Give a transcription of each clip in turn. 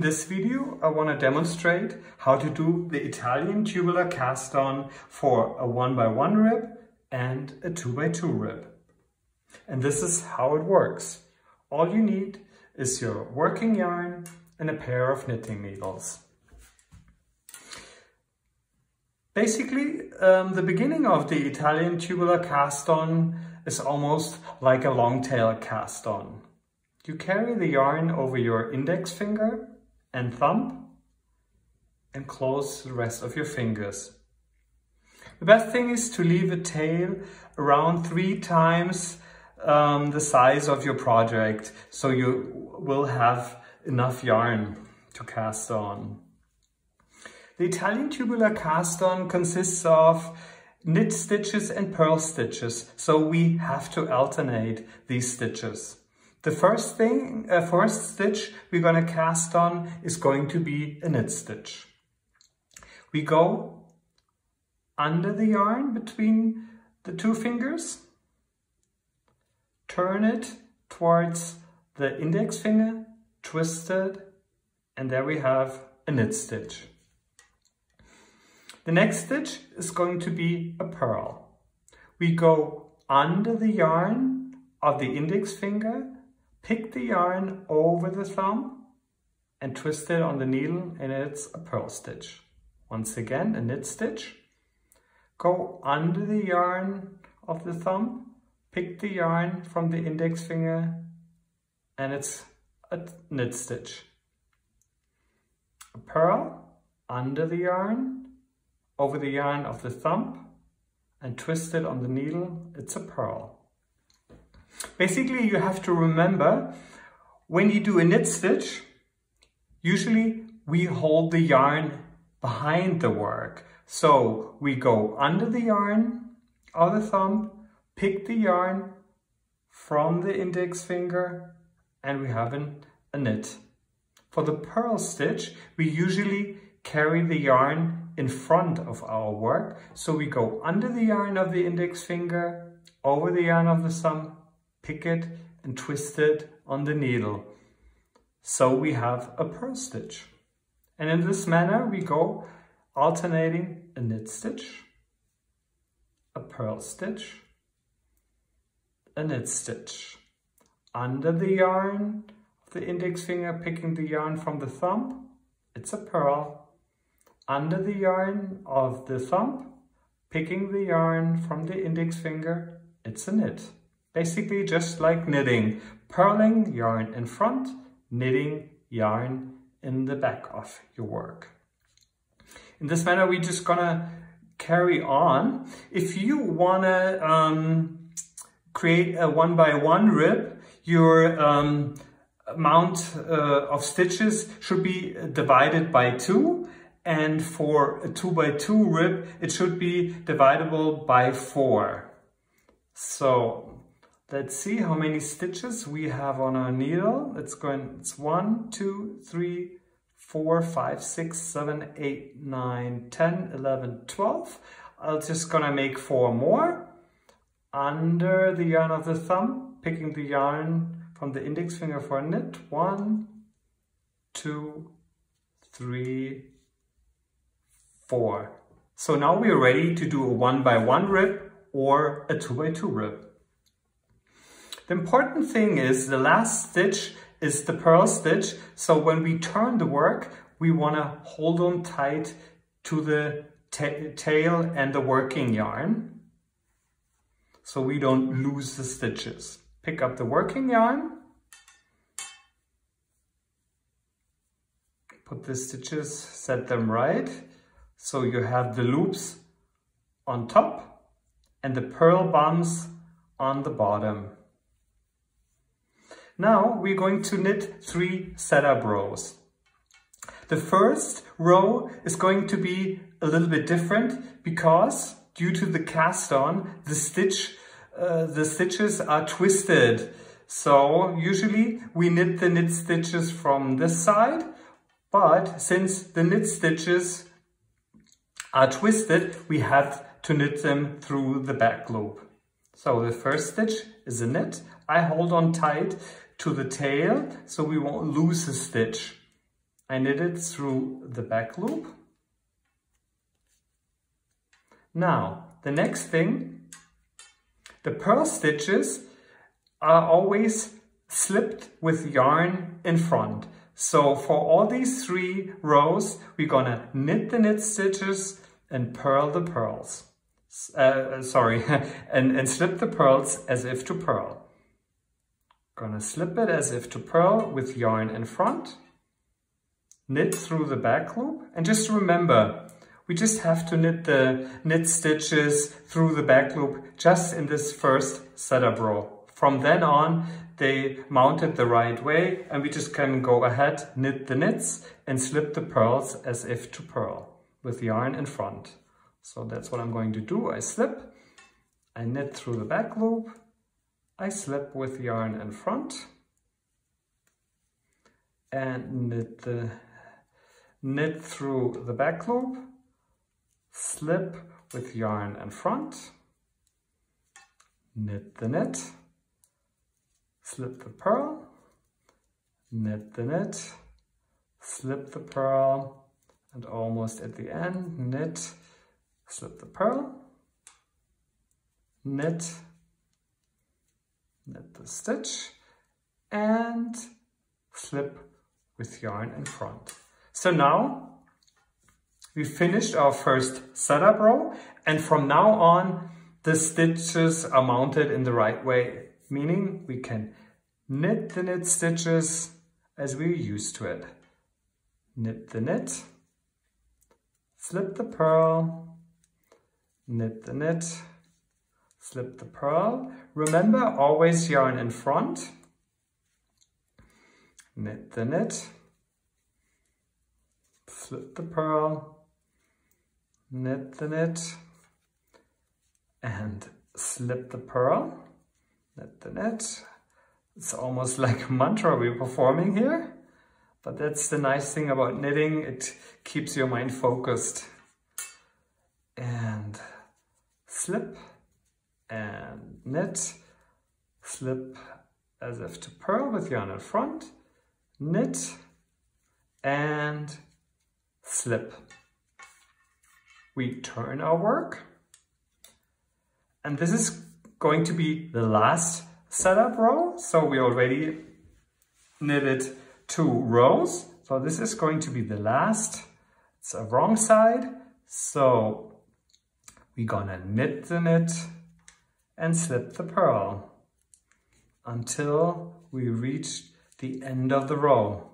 this video, I want to demonstrate how to do the Italian tubular cast on for a 1x1 rib and a 2x2 rib. And this is how it works. All you need is your working yarn and a pair of knitting needles. Basically, the beginning of the Italian tubular cast on is almost like a long tail cast on. You carry the yarn over your index finger and thumb and close the rest of your fingers. The best thing is to leave a tail around 3 times the size of your project, so you will have enough yarn to cast on. The Italian tubular cast on consists of knit stitches and purl stitches, so we have to alternate these stitches. The first stitch we're going to cast on is going to be a knit stitch. We go under the yarn between the 2 fingers, turn it towards the index finger, twist it, and there we have a knit stitch. The next stitch is going to be a purl. We go under the yarn of the index finger, pick the yarn over the thumb and twist it on the needle, and it's a purl stitch. Once again, a knit stitch. Go under the yarn of the thumb, pick the yarn from the index finger, and it's a knit stitch. A purl under the yarn, over the yarn of the thumb, and twist it on the needle, it's a purl. Basically, you have to remember, when you do a knit stitch, usually we hold the yarn behind the work. So we go under the yarn of the thumb, pick the yarn from the index finger, and we have a knit. For the purl stitch, we usually carry the yarn in front of our work. So we go under the yarn of the index finger, over the yarn of the thumb, pick it and twist it on the needle. So we have a purl stitch. And in this manner we go alternating a knit stitch, a purl stitch, a knit stitch. Under the yarn of the index finger, picking the yarn from the thumb, it's a purl. Under the yarn of the thumb, picking the yarn from the index finger, it's a knit. Basically just like knitting, purling yarn in front, knitting yarn in the back of your work. In this manner, we're just gonna carry on. If you wanna create a 1x1 rib, your amount of stitches should be divided by 2. And for a 2x2 rib, it should be divisible by 4. So let's see how many stitches we have on our needle. It's 1, 2, 3, 4, 5, 6, 7, 8, 9, 10, 11, 12. I'm just gonna make 4 more. Under the yarn of the thumb, picking the yarn from the index finger for a knit. 1, 2, 3, 4. So now we're ready to do a 1x1 rib or a 2x2 rib. The important thing is the last stitch is the purl stitch. So when we turn the work, we want to hold on tight to the tail and the working yarn, so we don't lose the stitches. Pick up the working yarn, put the stitches, set them right, so you have the loops on top and the purl bumps on the bottom. Now we're going to knit 3 setup rows. The first row is going to be a little bit different because due to the cast on, the stitches are twisted. So usually we knit the knit stitches from this side, but since the knit stitches are twisted, we have to knit them through the back loop. So the first stitch is a knit. I hold on tight to the tail so we won't lose a stitch. I knit it through the back loop. Now, the next thing, the purl stitches are always slipped with yarn in front. So for all these 3 rows, we're gonna knit the knit stitches and purl the purls. and slip the purls as if to purl. Gonna slip it as if to purl with yarn in front, knit through the back loop, and just remember, we just have to knit the knit stitches through the back loop just in this first setup row. From then on, they mounted the right way, and we just can go ahead, knit the knits, and slip the purls as if to purl with yarn in front. So that's what I'm going to do. I slip, I knit through the back loop, I slip with yarn in front, and knit through the back loop, slip with yarn in front, knit the knit, slip the purl, knit the knit, slip the purl, and almost at the end, knit, slip the purl, knit, knit the stitch, and slip with yarn in front. So now we finished our first setup row, and from now on the stitches are mounted in the right way, meaning we can knit the knit stitches as we're used to it. Knit the knit, slip the purl, knit the knit, slip the purl. Remember, always yarn in front. Knit the knit, slip the purl, knit the knit, and slip the purl, knit the knit. It's almost like a mantra we're performing here, but that's the nice thing about knitting. It keeps your mind focused. And slip and knit, slip as if to purl with yarn in front, knit and slip. We turn our work, and this is going to be the last setup row. So we already knitted 2 rows, so this is going to be the last. It's a wrong side, so we're gonna knit the knit and slip the purl until we reach the end of the row.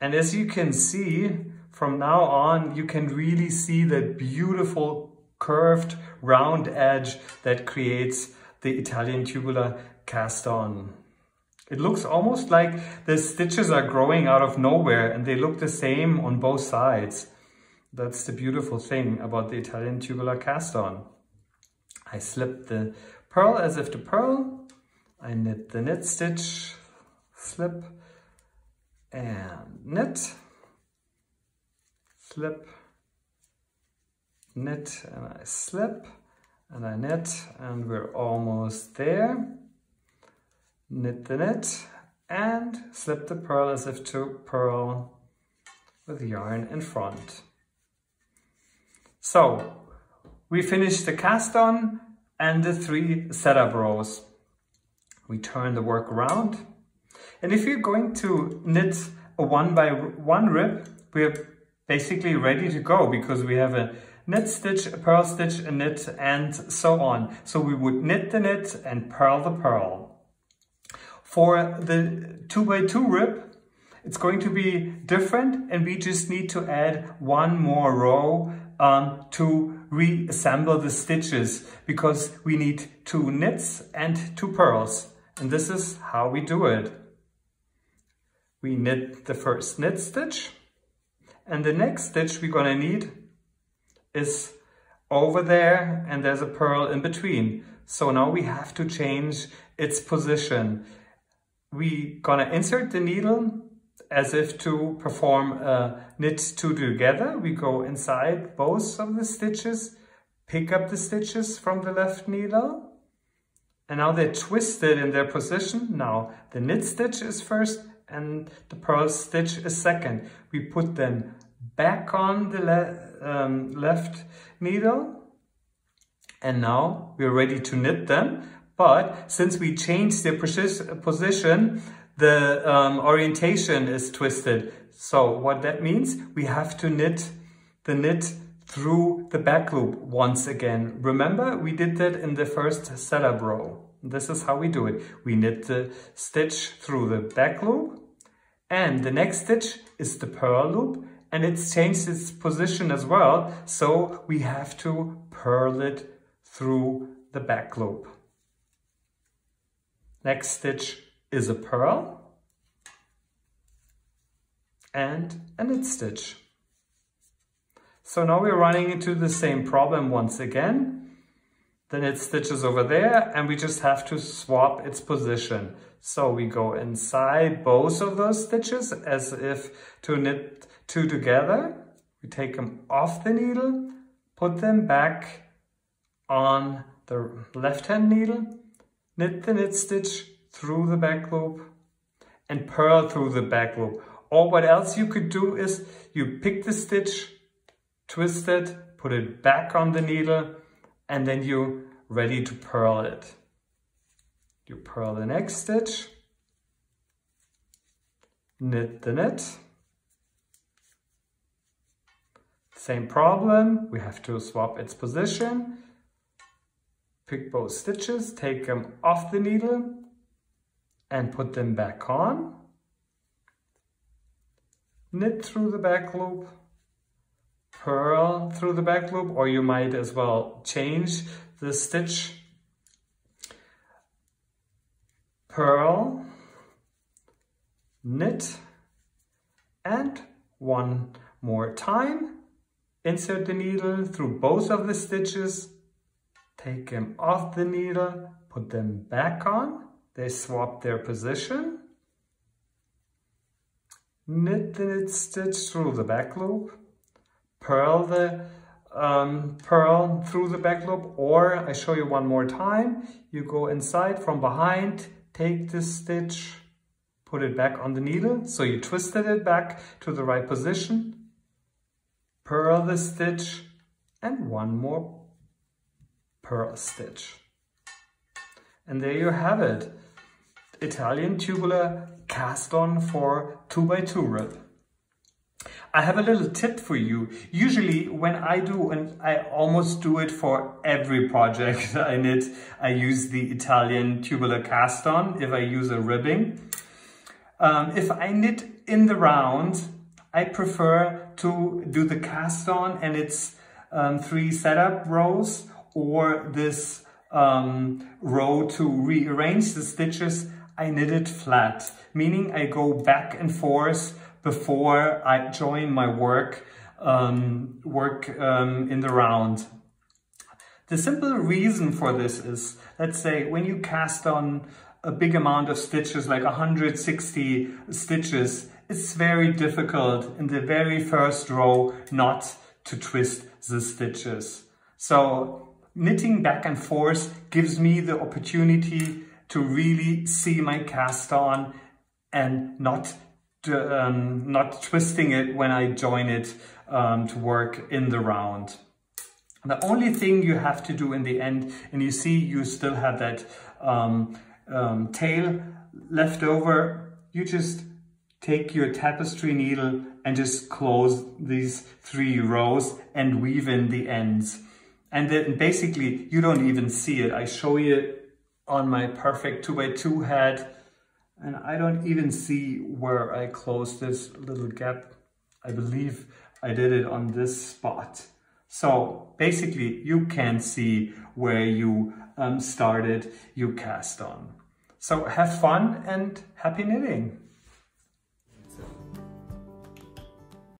And as you can see, from now on, you can really see that beautiful curved round edge that creates the Italian Tubular Cast On. It looks almost like the stitches are growing out of nowhere, and they look the same on both sides. That's the beautiful thing about the Italian Tubular Cast On. I slip the purl as if to purl, I knit the knit stitch, slip and knit, slip, knit, and I slip and I knit, and we're almost there. Knit the knit and slip the purl as if to purl with yarn in front. So we finished the cast on and the 3 setup rows. We turn the work around, and if you're going to knit a 1x1 rib, we're basically ready to go, because we have a knit stitch, a purl stitch, a knit, and so on. So we would knit the knit and purl the purl. For the 2x2 rib, it's going to be different, and we just need to add 1 more row to reassemble the stitches, because we need 2 knits and 2 purls. And this is how we do it. We knit the first knit stitch, and the next stitch we're gonna need is over there, and there's a purl in between. So now we have to change its position. We're gonna insert the needle as if to perform a knit 2 together. We go inside both of the stitches, pick up the stitches from the left needle, and now they're twisted in their position. Now the knit stitch is first, and the purl stitch is second. We put them back on the left needle, and now we're ready to knit them. But since we changed the position, the orientation is twisted. So what that means, we have to knit through the back loop once again. Remember, we did that in the first setup row. This is how we do it. We knit the stitch through the back loop, and the next stitch is the purl loop, and it's changed its position as well. So we have to purl it through the back loop. Next stitch is a purl and a knit stitch. So now we're running into the same problem once again. The knit stitch is over there, and we just have to swap its position. So we go inside both of those stitches as if to knit two together. We take them off the needle, put them back on the left-hand needle, knit the knit stitch through the back loop, and purl through the back loop. Or what else you could do is you pick the stitch, twist it, put it back on the needle, and then you're ready to purl it. You purl the next stitch, knit the knit. Same problem, we have to swap its position. Pick both stitches, take them off the needle and put them back on. Knit through the back loop, purl through the back loop, or you might as well change the stitch. Purl, knit, and one more time. Insert the needle through both of the stitches, take them off the needle, put them back on. They swap their position. Knit the knit stitch through the back loop, purl the purl through the back loop, or I show you one more time. You go inside from behind, take this stitch, put it back on the needle, so you twisted it back to the right position, purl the stitch, and one more purl stitch. And there you have it. Italian tubular cast on for 2x2 rib. I have a little tip for you. Usually when I do, and I almost do it for every project I knit, I use the Italian tubular cast on if I use a ribbing. If I knit in the round, I prefer to do the cast on and it's 3 setup rows, or this row to rearrange the stitches. I knit it flat, meaning I go back and forth before I join my work in the round. The simple reason for this is, let's say when you cast on a big amount of stitches, like 160 stitches, it's very difficult in the very first row not to twist the stitches. So knitting back and forth gives me the opportunity to really see my cast on and not twisting it when I join it to work in the round. The only thing you have to do in the end, and you see you still have that tail left over, you just take your tapestry needle and just close these 3 rows and weave in the ends. And then basically you don't even see it. I show you on my perfect 2x2 head, and I don't even see where I closed this little gap. I believe I did it on this spot. So basically you can see where you started your cast on. So have fun and happy knitting.